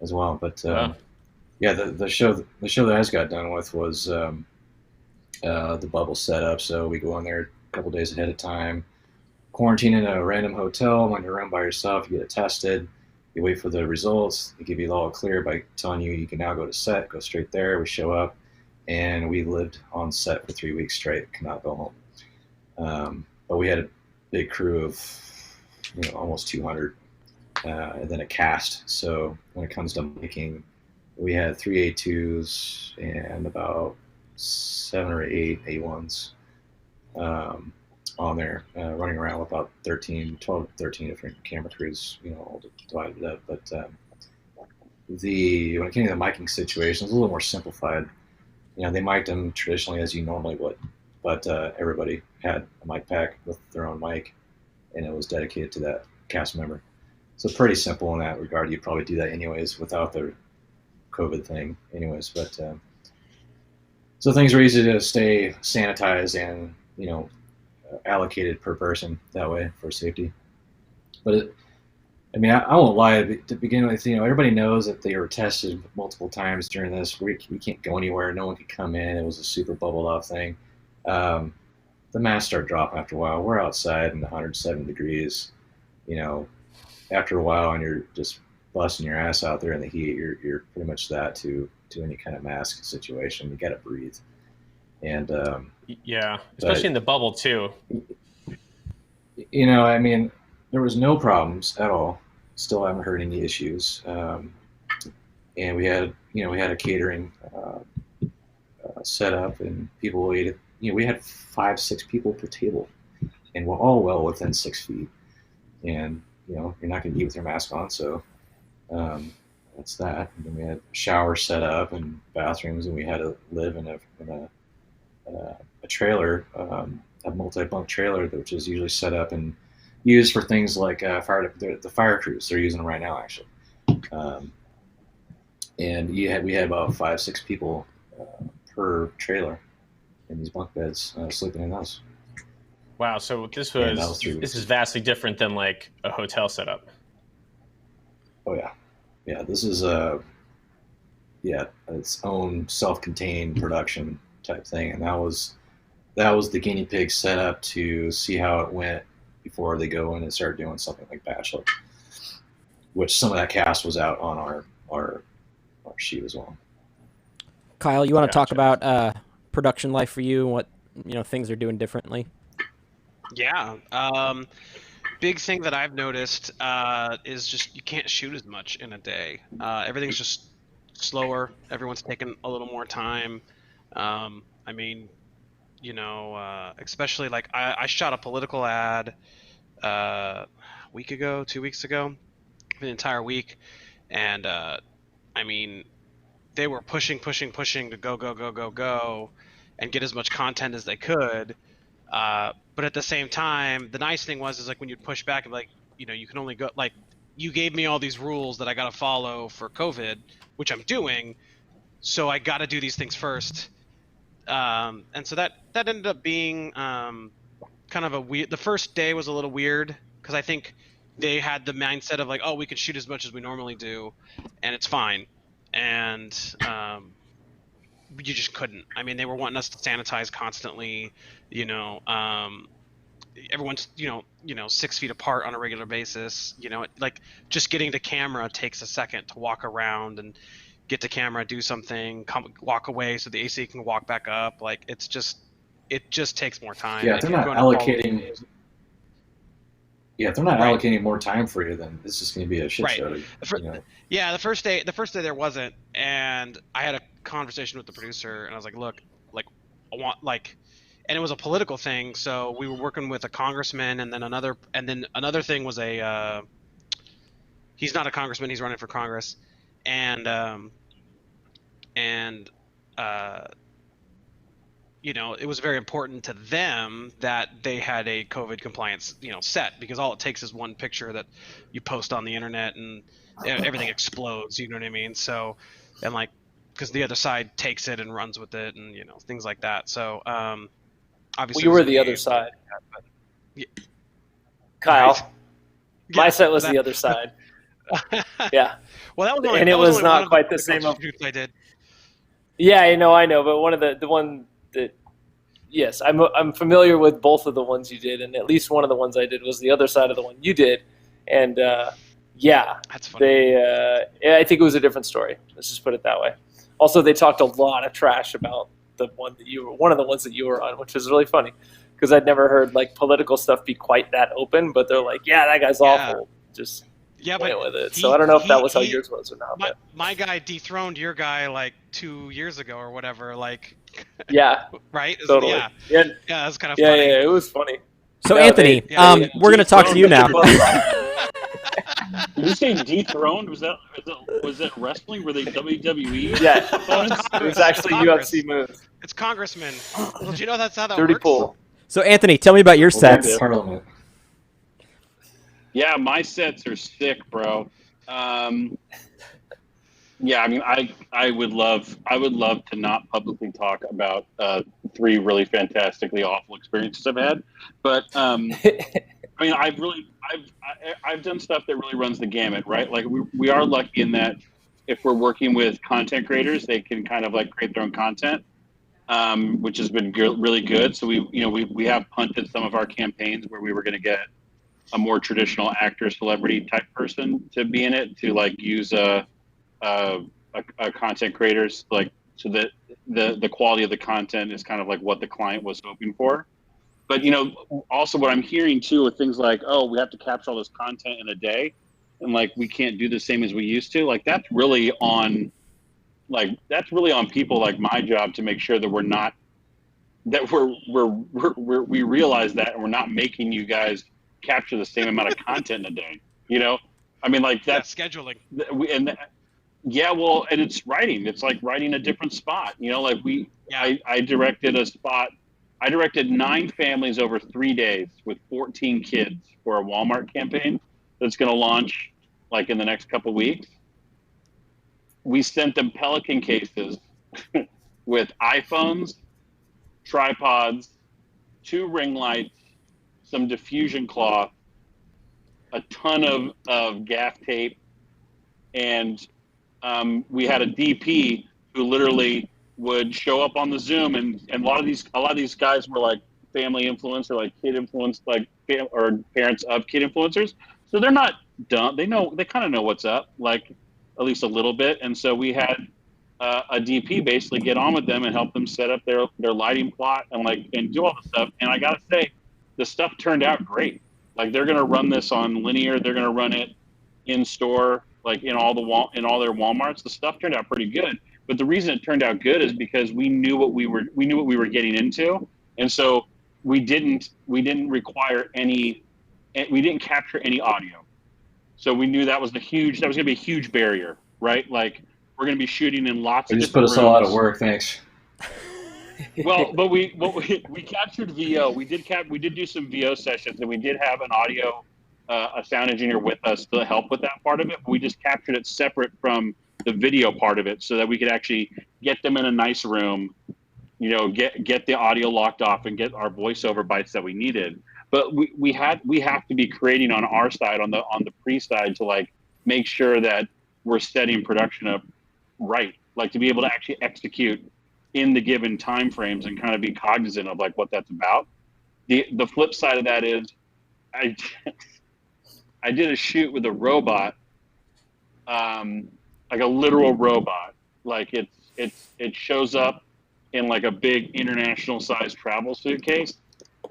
as well. But the show that I just got done with was the bubble setup. So we go in there a couple days ahead of time, quarantine in a random hotel. When you're around by yourself, you get tested. You wait for the results. They give you the all clear by telling you can now go to set. Go straight there. We show up, and we lived on set for 3 weeks straight. Could not go home. But we had a big crew of almost 200, and then a cast. So when it comes to making, we had 3 A2s and about 7 or 8 A1s on there, running around with about 12 to 13 different camera crews, all divided up. But when it came to the miking situation, it was a little more simplified. They mic'd them traditionally as you normally would, but everybody had a mic pack with their own mic, and it was dedicated to that cast member. So pretty simple in that regard. You'd probably do that anyways without the COVID thing, anyways. But so things are easy to stay sanitized and allocated per person that way for safety. But I won't lie. To begin with, everybody knows that they were tested multiple times during this. We can't go anywhere. No one could come in. It was a super bubbled off thing. The masks start dropping after a while. We're outside in 107 degrees. After a while, and you're just busting your ass out there in the heat. You're pretty much that to any kind of mask situation. You got to breathe. And especially in the bubble too. There was no problems at all. Still haven't heard any issues. And we had a catering set up, and people ate it. We had 5-6 people per table, and we're all well within 6 feet. And you're not going to eat with your mask on, so that's that. And then we had showers set up and bathrooms, and we had to live in a trailer, a multi-bunk trailer, which is usually set up and used for things like the fire crews. They're using them right now, actually. And we had about 5-6 people per trailer in these bunk beds sleeping in those. Wow, so this is vastly different than like a hotel setup. Oh yeah. This is its own self-contained production type thing, and that was the guinea pig set up to see how it went before they go in and start doing something like Bachelor, which some of that cast was out on our sheet as well. Kyle, you want to talk about production life for you and what things are doing differently? Yeah. Big thing that I've noticed is just you can't shoot as much in a day. Everything's just slower. Everyone's taking a little more time. Especially like I shot a political ad a week ago, 2 weeks ago, for the entire week, and they were pushing to go and get as much content as they could. But at the same time, the nice thing is like when you'd push back and like, you can only go, like, you gave me all these rules that I got to follow for COVID, which I'm doing. So I got to do these things first. And so that ended up being kind of a weird, the first day was a little weird because I think they had the mindset of like, oh, we can shoot as much as we normally do and it's fine. And you just couldn't. They were wanting us to sanitize constantly, everyone's, 6 feet apart on a regular basis, like just getting to camera takes a second to walk around and get to camera, do something, walk away so the AC can walk back up. Like it just takes more time. Yeah, if they're not allocating. Yeah, if they're not allocating more time for you, then it's just going to be a shit show. Yeah, the first day there wasn't, and I had a conversation with the producer, and I was like, look, like I want like, and it was a political thing, so we were working with a congressman, and then another thing was he's not a congressman, he's running for Congress, and it was very important to them that they had a COVID compliance, set, because all it takes is one picture that you post on the internet and everything explodes, you know what I mean? So, and like, because the other side takes it and runs with it and, things like that. So, obviously. We were the other side. Yeah. Kyle, right. My set was the other side. Yeah. Well, that was only, and it was not quite the same. I did. Yeah, I know, but one of the one that, yes, I'm familiar with both of the ones you did, and at least one of the ones I did was the other side of the one you did, and yeah, that's funny. I think it was a different story. Let's just put it that way. Also, they talked a lot of trash about one of the ones that you were on, which was really funny because I'd never heard like political stuff be quite that open, but they're like, yeah, that guy's awful. Just went with it. So I don't know if that was how yours was or not. My guy dethroned your guy like 2 years ago or whatever. Like, yeah, right? Totally. Yeah, that's kind of funny. Yeah, it was funny. So Anthony, we're going to talk to you now. Did you say dethroned? Was that wrestling? Were they WWE? Yeah, it was actually UFC moves. It's congressman. Well, do you know that's how that Dirty works? pool. So Anthony, tell me about your sets. Parliament. Yeah, my sets are sick, bro. Yeah, I mean, I would love to not publicly talk about 3 really fantastically awful experiences I've had, but I mean, I've done stuff that really runs the gamut, right? Like we are lucky in that if we're working with content creators, they can kind of like create their own content, which has been really good. So we have punted some of our campaigns where we were going to get a more traditional actor, celebrity type person to be in it, to like use a, a content creators, like, so that the quality of the content is kind of like what the client was hoping for. But also what I'm hearing too are things like, oh, we have to capture all this content in a day, and like we can't do the same as we used to. Like that's really on people like my job to make sure that we're not, that we realize that, and we're not making you guys capture the same amount of content in a day. I mean, like that's scheduling. Yeah, well, and it's writing. It's like writing a different spot. Like I directed a spot. I directed 9 families over 3 days with 14 kids for a Walmart campaign that's going to launch like in the next couple of weeks. We sent them Pelican cases with iPhones, tripods, 2 ring lights, some diffusion cloth, a ton of gaff tape, and we had a DP who literally would show up on the Zoom, and a lot of these guys were like family influencer, like kid influence, like or parents of kid influencers. So they're not dumb. They kind of know what's up, like at least a little bit. And so we had a DP basically get on with them and help them set up their lighting plot and do all the stuff. And I gotta say, the stuff turned out great. Like they're gonna run this on linear. They're gonna run it in store, like in all their Walmarts. The stuff turned out pretty good. But the reason it turned out good is because we knew what we were getting into, and so we didn't require any. We didn't capture any audio, so we knew that was going to be a huge barrier, right? Like we're going to be shooting in lots of just different put us all out of rooms. work. Thanks. Well, but we captured VO. We did do some VO sessions, and we did have an audio, a sound engineer with us to help with that part of it. But we just captured it separate from the video part of it, so that we could actually get them in a nice room, get the audio locked off and get our voiceover bites that we needed. But we have to be creating on our side, on the pre side, to like make sure that we're setting production up right, like to be able to actually execute in the given time frames and kind of be cognizant of like what that's about. The flip side of that is I did a shoot with a robot, like a literal robot. Like it shows up in like a big international sized travel suitcase,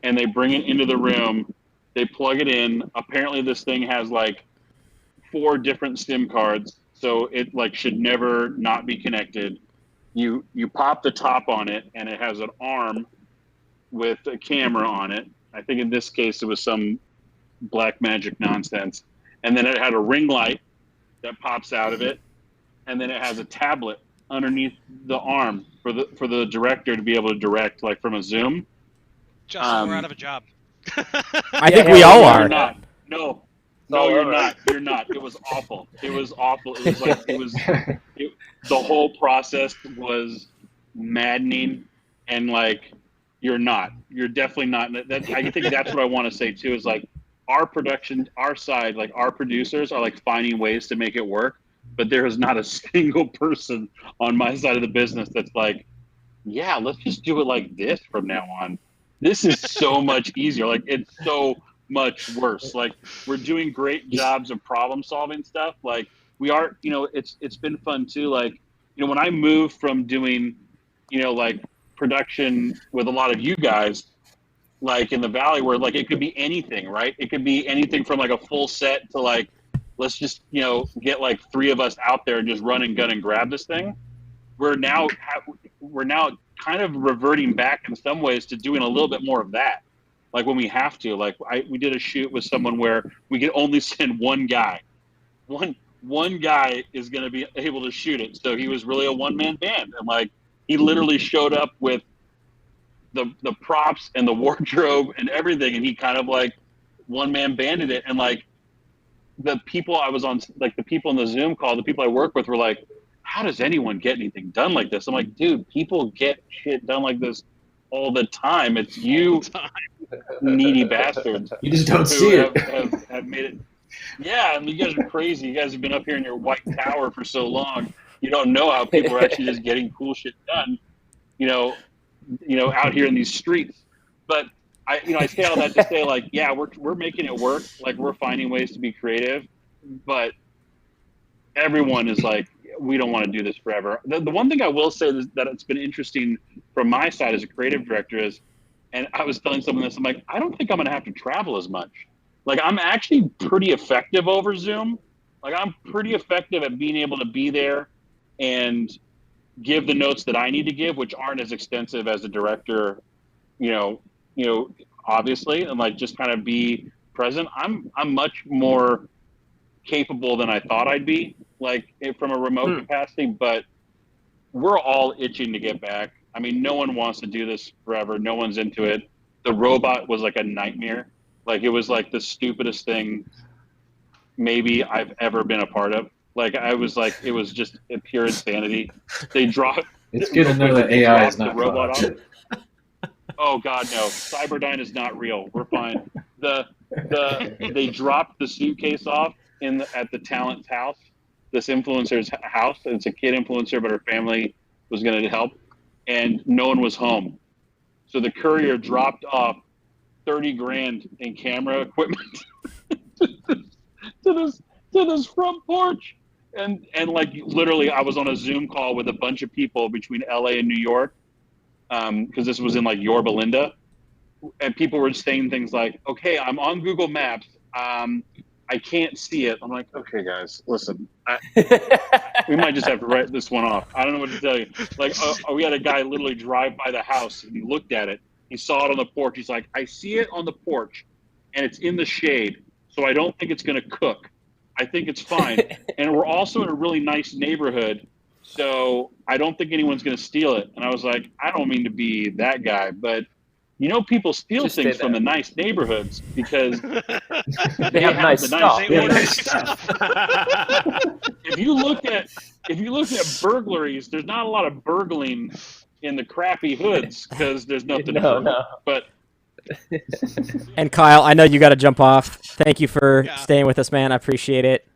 and they bring it into the room, they plug it in. Apparently this thing has like 4 different SIM cards, so it like should never not be connected. You pop the top on it, and it has an arm with a camera on it. I think in this case it was some black magic nonsense. And then it had a ring light that pops out of it, and then it has a tablet underneath the arm for the director to be able to direct like from a Zoom. Justin, we're out of a job. I think we all are. You're not. No, you're not. You're not. It was awful. It was awful. It was like the whole process was maddening, and like you're not. You're definitely not. I think that's what I want to say too. Is like our production, our side, like our producers are like finding ways to make it work, but there is not a single person on my side of the business that's like, yeah, let's just do it like this from now on. This is so much easier. Like it's so much worse. Like we're doing great jobs of problem solving stuff. Like we are, it's been fun too. Like, when I moved from doing, like production with a lot of you guys, like in the Valley, where like it could be anything, right? It could be anything from like a full set to like, let's just, get like 3 of us out there and just run and gun and grab this thing. We're now kind of reverting back in some ways to doing a little bit more of that. Like when we have to, like we did a shoot with someone where we could only send one guy. One guy is going to be able to shoot it. So he was really a one-man band. And like, he literally showed up with the props and the wardrobe and everything. And he kind of like one-man banded it. And like the people I was on, like the people in the Zoom call, the people I work with were like, how does anyone get anything done like this? I'm like, dude, people get shit done like this all the time. It's you needy bastards You just don't who see it. have made it. Yeah, I mean, you guys are crazy. You guys have been up here in your white tower for so long. You don't know how people are actually just getting cool shit done, out here in these streets. But I say all that to say, like, yeah, we're making it work. Like, we're finding ways to be creative, but everyone is like, we don't want to do this forever. The one thing I will say is that it's been interesting from my side as a creative director is, and I was telling someone this, I'm like, I don't think I'm going to have to travel as much. Like, I'm actually pretty effective over Zoom. Like, I'm pretty effective at being able to be there and give the notes that I need to give, which aren't as extensive as a director, obviously, and like just kind of be present. I'm much more capable than I thought I'd be, like from a remote capacity, but we're all itching to get back. I mean, no one wants to do this forever. No one's into it. The robot was like a nightmare. Like, it was like the stupidest thing maybe I've ever been a part of. Like, I was like, it was just a pure insanity. They dropped. It's good to know that AI is not robot caught. off. Oh God, no! Cyberdyne is not real. We're fine. They dropped the suitcase off at the talent's house, this influencer's house. It's a kid influencer, but her family was going to help, and no one was home. So the courier dropped off $30,000 in camera equipment to this front porch, and like literally, I was on a Zoom call with a bunch of people between LA and New York, because this was in like Yorba Linda, and people were saying things like, "Okay, I'm on Google Maps. I can't see it." I'm like, "Okay, guys, listen, we might just have to write this one off. I don't know what to tell you." Like, we had a guy literally drive by the house and he looked at it. He saw it on the porch. He's like, "I see it on the porch, and it's in the shade, so I don't think it's going to cook. I think it's fine." And we're also in a really nice neighborhood, so I don't think anyone's going to steal it. And I was like, I don't mean to be that guy, but people steal things from the nice neighborhoods because they have nice the stuff. nice They have nice stuff. If you look at burglaries, there's not a lot of burgling in the crappy hoods because there's nothing to burgle. No. But And Kyle, I know you got to jump off. Thank you for staying with us, man. I appreciate it.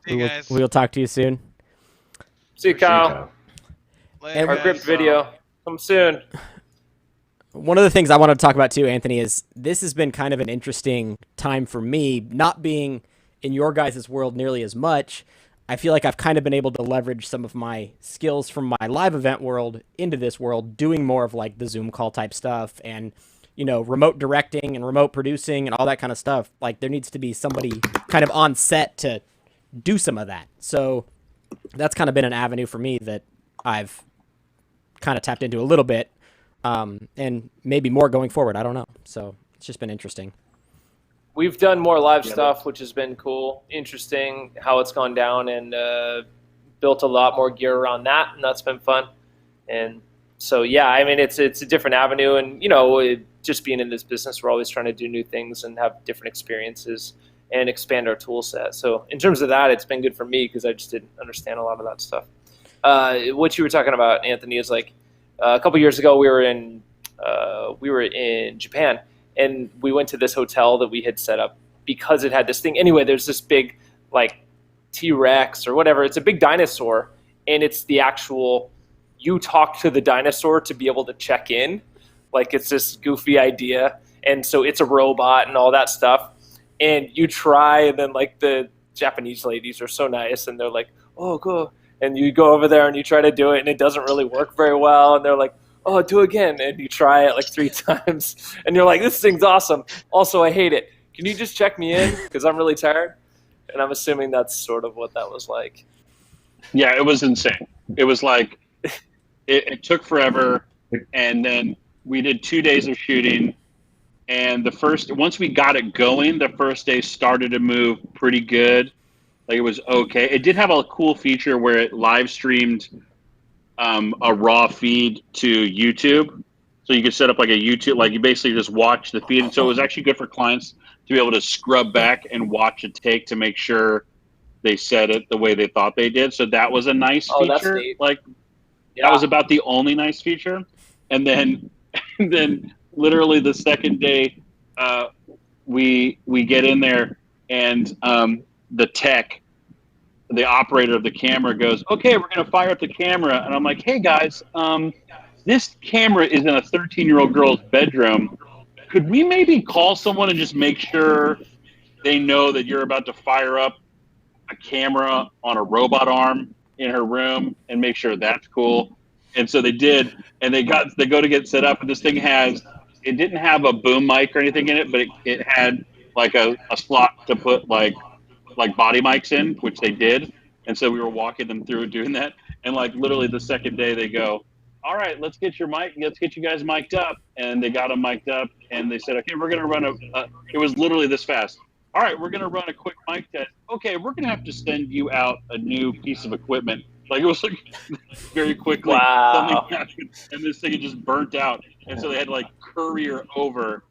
Hey, guys. We will talk to you soon. See you, Kyle. Later, Our guys. grip video. Come soon. One of the things I wanted to talk about too, Anthony, is this has been kind of an interesting time for me, not being in your guys' world nearly as much. I feel like I've kind of been able to leverage some of my skills from my live event world into this world, doing more of like the Zoom call type stuff and, remote directing and remote producing and all that kind of stuff. Like, there needs to be somebody kind of on set to do some of that. So that's kind of been an avenue for me that I've kind of tapped into a little bit. And maybe more going forward. I don't know. So it's just been interesting. We've done more live stuff, which has been cool, interesting how it's gone down, and built a lot more gear around that, and that's been fun. And so, yeah, I mean, it's a different avenue, and just being in this business, we're always trying to do new things and have different experiences and expand our tool set. So in terms of that, it's been good for me because I just didn't understand a lot of that stuff. What you were talking about, Anthony, is like a couple years ago we were in Japan, and we went to this hotel that we had set up because it had this thing. Anyway, there's this big like T-Rex or whatever. It's a big dinosaur, and it's the actual, you talk to the dinosaur to be able to check in. Like, it's this goofy idea. And so it's a robot and all that stuff. And you try, and then like the Japanese ladies are so nice, and they're like, "Oh, go." And you go over there and you try to do it, and it doesn't really work very well. And they're like, "Oh, do it again." And you try it like 3 times. And you're like, "This thing's awesome. Also, I hate it. Can you just check me in? Because I'm really tired." And I'm assuming that's sort of what that was like. yeah, it was insane. It was like, it took forever. And then we did 2 days of shooting. And once we got it going, the first day started to move pretty good. Like, it was okay. It did have a cool feature where it live streamed a raw feed to YouTube. So you could set up like a YouTube, like you basically just watch the feed. And so it was actually good for clients to be able to scrub back and watch a take to make sure they said it the way they thought they did. So that was a nice Oh, that's feature. neat. Like Yeah. that was about the only nice feature. And then, and then literally the second day, we get in there, and the operator of the camera goes, "Okay, we're going to fire up the camera." And I'm like, "Hey guys, this camera is in a 13-year-old girl's bedroom. Could we maybe call someone and just make sure they know that you're about to fire up a camera on a robot arm in her room and make sure that's cool?" And so they did, and they go to get set up, and this thing it didn't have a boom mic or anything in it, but it had like a slot to put like body mics in, which they did. And so we were walking them through doing that. And like literally the second day they go, "All right, let's get you guys mic'd up." And they got them mic'd up, and they said, "Okay, we're going to run it was literally this fast. All right, we're going to run a quick mic test. Okay, we're going to have to send you out a new piece of equipment." Like it was like very quickly, something happened, and this thing had just burnt out. And so they had to like courier over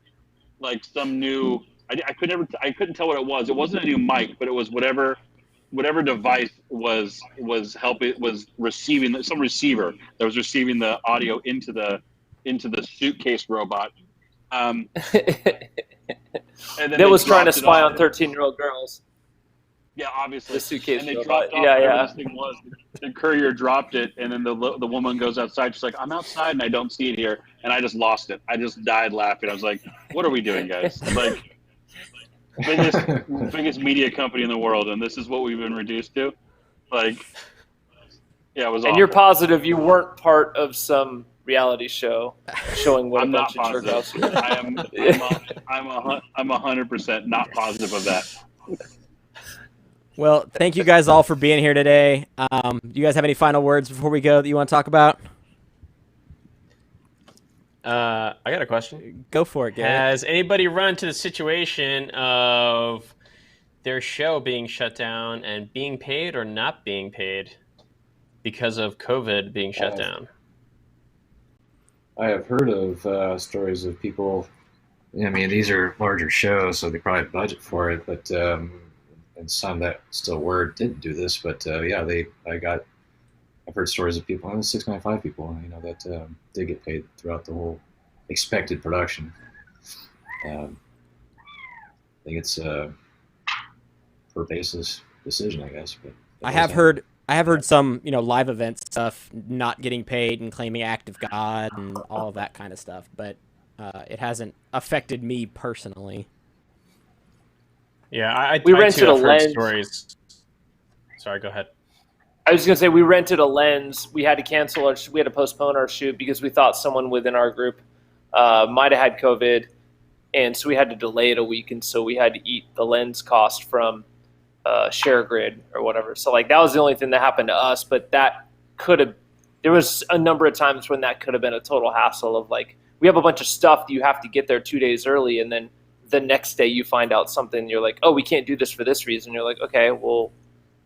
like some new, I couldn't tell what it was. It wasn't a new mic, but it was whatever device was receiving, some receiver that was receiving the audio into the suitcase robot. And then that was trying to spy off. on 13-year-old girls. Yeah, obviously. The suitcase and they robot. dropped off whatever this thing was. The courier dropped it, and then the woman goes outside. She's like, "I'm outside, and I don't see it here." And I just lost it. I just died laughing. I was like, "What are we doing, guys?" Like, biggest media company in the world, and this is what we've been reduced to. Like, yeah, it was. And awful. you're positive you weren't part of some reality show showing what I'm a bunch not of positive. jerk-offs. I'm 100% not positive of that. Well, thank you guys all for being here today. Do you guys have any final words before we go that you want to talk about? I got a question. Go for it, Garett. Has anybody run into the situation of their show being shut down and being paid or not being paid because of COVID being shut down? I have heard of stories of people. I mean, these are larger shows, so they probably budget for it, but and some that still didn't do this. But yeah, I've heard stories of people, 695 people, that did get paid throughout the whole expected production. I think it's a per basis decision, I guess. But I have heard some, live event stuff not getting paid and claiming act of God and all of that kind of stuff, but it hasn't affected me personally. Yeah, we rented a lens. Stories. Sorry, go ahead. I was going to say we rented a lens. We had to postpone our shoot because we thought someone within our group might have had COVID, and so we had to delay it a week, and so we had to eat the lens cost from ShareGrid or whatever. So like that was the only thing that happened to us, but there was a number of times when that could have been a total hassle of like, we have a bunch of stuff that you have to get there 2 days early, and then the next day you find out something, you're like, oh, we can't do this for this reason. You're like, okay, well,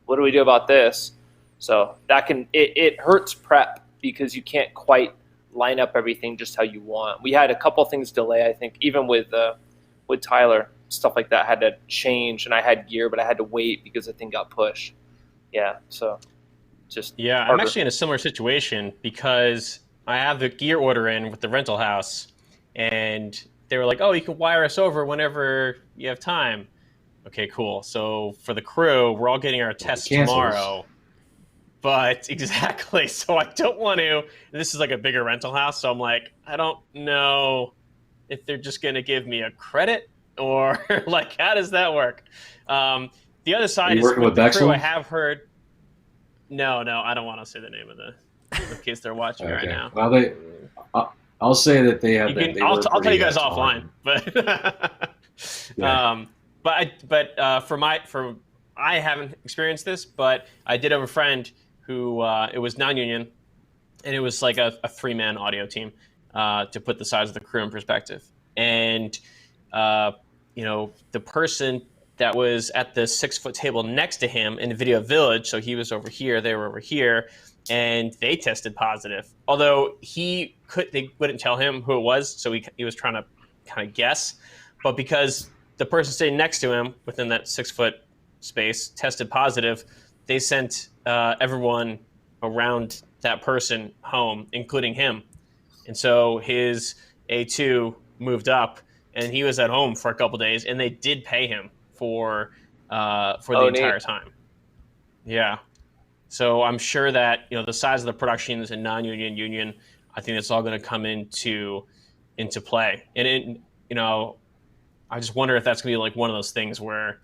what do we do about this? So that it hurts prep because you can't quite line up everything just how you want. We had a couple things delay, I think, even with Tyler, stuff like that had to change, and I had gear, but I had to wait because the thing got pushed. Yeah, so just harder. I'm actually in a similar situation because I have the gear order in with the rental house, and they were like, oh, you can wire us over whenever you have time. Okay, cool. So for the crew, we're all getting our tests tomorrow. But exactly, so I don't want to. This is like a bigger rental house, so I'm like, I don't know if they're just going to give me a credit or like, how does that work? The other side is with the crew. I have heard. No, I don't want to say the name of in case they're watching right now. Well, I'll say that they have. I'll tell you guys offline, but yeah. I haven't experienced this, but I did have a friend who it was non-union, and it was like a 3-man audio team to put the size of the crew in perspective. And the person that was at the 6-foot table next to him in the video village, so he was over here, they were over here, and they tested positive. Although they wouldn't tell him who it was, so he was trying to kind of guess. But because the person sitting next to him within that 6-foot space tested positive, they sent everyone around that person home, including him. And so his A2 moved up, and he was at home for a couple days, and they did pay him for the entire neat. time. Yeah. So I'm sure that the size of the productions and non-union, union, I think that's all going to come into play. And I just wonder if that's going to be like one of those things where,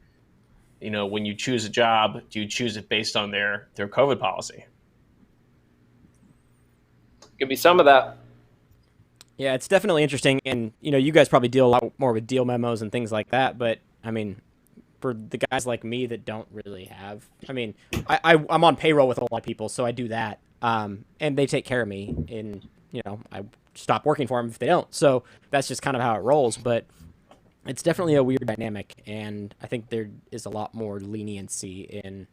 when you choose a job, do you choose it based on their COVID policy? Give me some of that. Yeah, it's definitely interesting, and you guys probably deal a lot more with deal memos and things like that. But I mean, for the guys like me that don't really have, I'm on payroll with a lot of people, so I do that, and they take care of me, and I stop working for them if they don't. So that's just kind of how it rolls. But it's definitely a weird dynamic, and I think there is a lot more leniency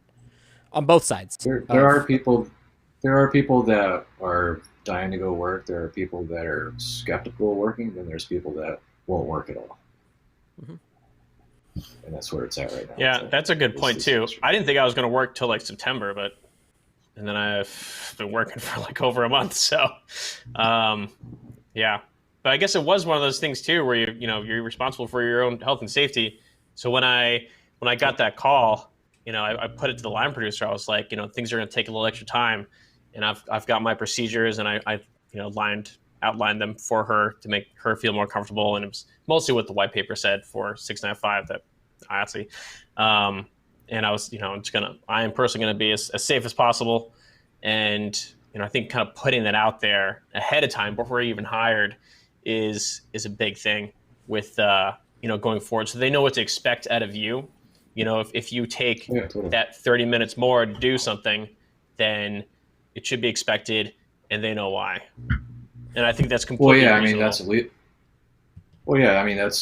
on both sides. There are people that are dying to go work. There are people that are skeptical of working. Then there's people that won't work at all. Mm-hmm. And that's where it's at right now. Yeah, so that's a good point too. I didn't think I was going to work till like September, and then I've been working for like over a month. So, yeah. But I guess it was one of those things too, where you're responsible for your own health and safety. So when I got that call, I put it to the line producer. I was like, things are going to take a little extra time, and I've got my procedures, and I outlined them for her to make her feel more comfortable. And it was mostly what the white paper said for 695 that I actually, and I was, I am personally going to be as safe as possible. And, I think kind of putting that out there ahead of time before you're even hired is a big thing with, going forward. So they know what to expect out of you. If you take that 30 minutes more to do something, then it should be expected, and they know why. And I think that's completely reasonable. That's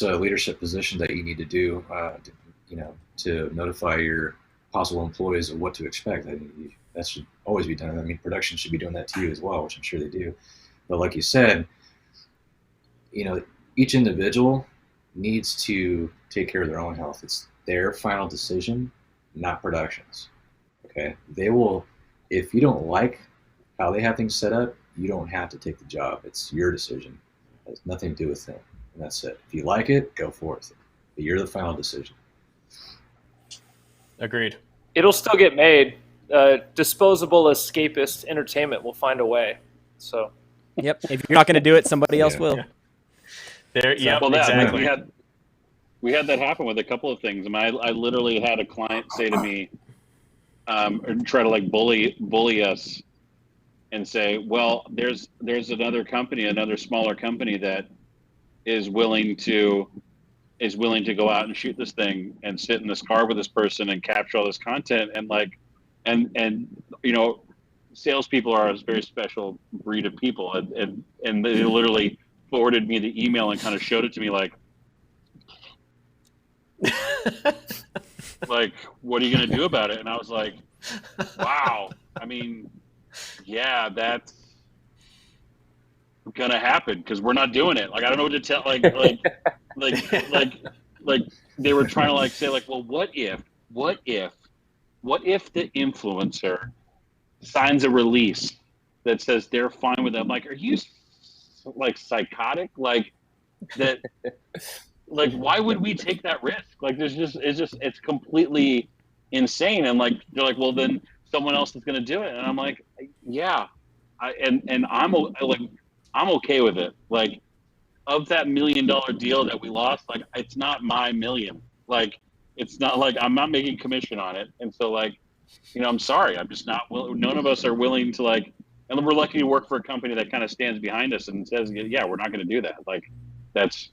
a leadership position that you need to do, to notify your possible employees of what to expect. That should always be done. Production should be doing that to you as well, which I'm sure they do. But like you said, each individual needs to take care of their own health. It's their final decision, not production's. Okay? They will, if you don't like how they have things set up, you don't have to take the job. It's your decision. It has nothing to do with them. And that's it. If you like it, go for it. But you're the final decision. Agreed. It'll still get made. Disposable escapist entertainment will find a way. So. Yep. If you're not going to do it, somebody else will. Yeah. Well, exactly. We had that happen with a couple of things. I literally had a client say to me, or try to like bully us, and say, well, there's another company, another smaller company that is willing to go out and shoot this thing and sit in this car with this person and capture all this content, and salespeople are a very special breed of people, and they literally forwarded me the email and kind of showed it to me like what are you going to do about it? And I was like, wow. Yeah, that's gonna happen because we're not doing it. Like, I don't know what to tell. Like they were trying to say well, what if the influencer signs a release that says they're fine with it? I'm like, are you psychotic? That? Why would we take that risk? It's completely insane. And they're like, well, then someone else is going to do it. And I'm like, yeah, I'm okay with it. Of that $1 million deal that we lost, it's not my million. It's not I'm not making commission on it. And so I'm sorry, I'm just not none of us are willing to and we're lucky to work for a company that kind of stands behind us and says, yeah, we're not going to do that. That's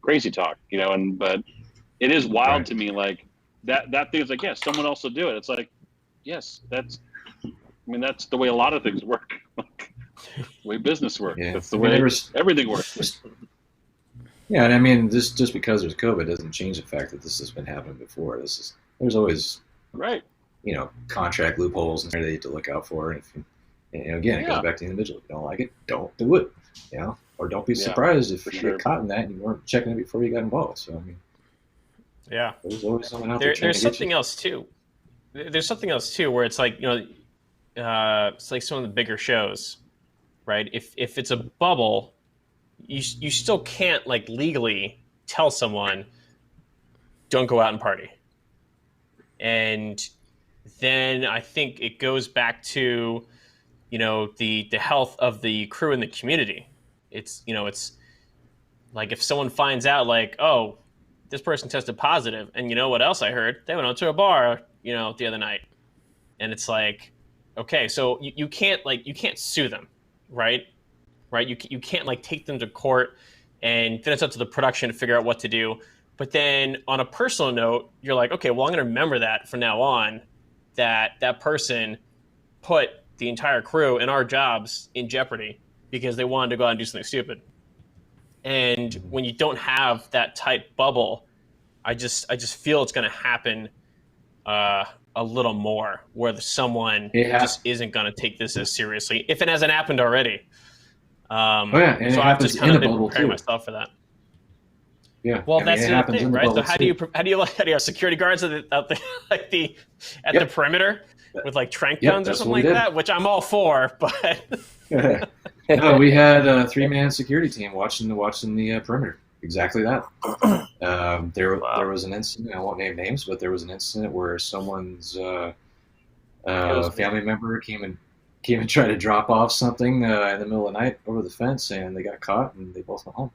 crazy talk, but it is wild to me. That thing is yeah, someone else will do it. It's yes, that's the way a lot of things work. The way business works. Yeah. That's the way everything works. Yeah, and just because there's COVID doesn't change the fact that this has been happening before. There's always right. Contract loopholes and there that you have to look out for. And again, it goes back to the individual. If you don't like it, don't do it. Or don't be surprised if you get caught in that and you weren't checking it before you got involved. So Yeah. There's always someone out there trying There's to get something you. else too. There's something else too where it's like, it's like some of the bigger shows, right? If it's a bubble, you still can't like legally tell someone don't go out and party. And then I think it goes back to, the health of the crew and the community. It's like if someone finds out like, oh, this person tested positive, and you know what else I heard? They went out to a bar, the other night. And it's like, okay, so you can't sue them, right? Right? You can't like take them to court, and then it's up to the production to figure out what to do. But then on a personal note, you're like, okay, well, I'm going to remember that from now on, that person put the entire crew and our jobs in jeopardy because they wanted to go out and do something stupid. And when you don't have that tight bubble, I just feel it's going to happen a little more, where someone just isn't going to take this as seriously, if it hasn't happened already. And so it I've just happens kind in of the been bubble preparing too. myself for that. Yeah. Well, that's the happens thing, in the right? So bubble how do you have security guards at the perimeter with like tranq guns or something like that? Which I'm all for, but no, we had a 3-man security team watching the perimeter. Exactly that. There was an incident. I won't name names, but there was an incident where someone's family member came and tried to drop off something in the middle of the night over the fence, and they got caught, and they both went home.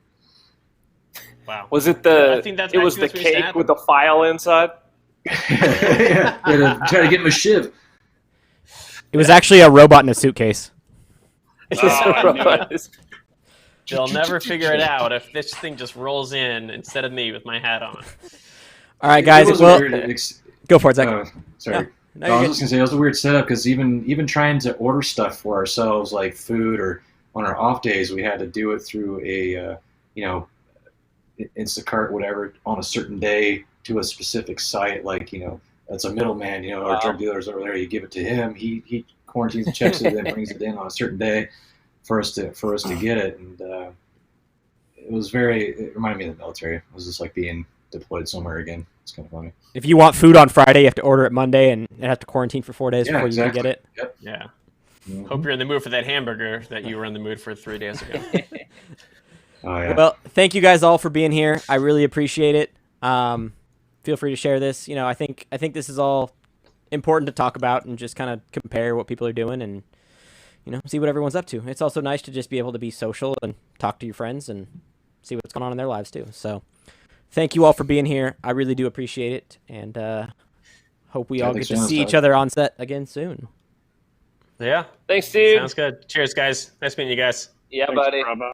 Wow. Was it I the think that's the cake with the file inside? Yeah, try to get him a shiv. It was actually a robot in a suitcase. I knew it. They'll never figure it out if this thing just rolls in instead of me with my hat on. All right, guys. It was Well, a weird go for it, Zach. Sorry. No, I you're was good. just gonna say it was a weird setup because even trying to order stuff for ourselves, like food, or on our off days, we had to do it through a Instacart, whatever, on a certain day to a specific site. Like that's a middleman. Our drug dealer's over there. You give it to him. He quarantines and checks it, then brings it in on a certain day for us to get it. And it reminded me of the military. It was just like being deployed somewhere again. It's kind of funny. If you want food on Friday, you have to order it Monday and have to quarantine for 4 days before you can get it. Yep. Yeah. Mm-hmm. Hope you're in the mood for that hamburger that you were in the mood for 3 days ago. Oh yeah. Well, thank you guys all for being here. I really appreciate it. Feel free to share this. I think this is all important to talk about and just kind of compare what people are doing and see what everyone's up to. It's also nice to just be able to be social and talk to your friends and see what's going on in their lives too. So thank you all for being here. I really do appreciate it, and hope we all get to see each other on set again soon. Yeah. Thanks, dude. Sounds good. Cheers, guys. Nice meeting you guys. Yeah, Thanks, buddy. Bravo.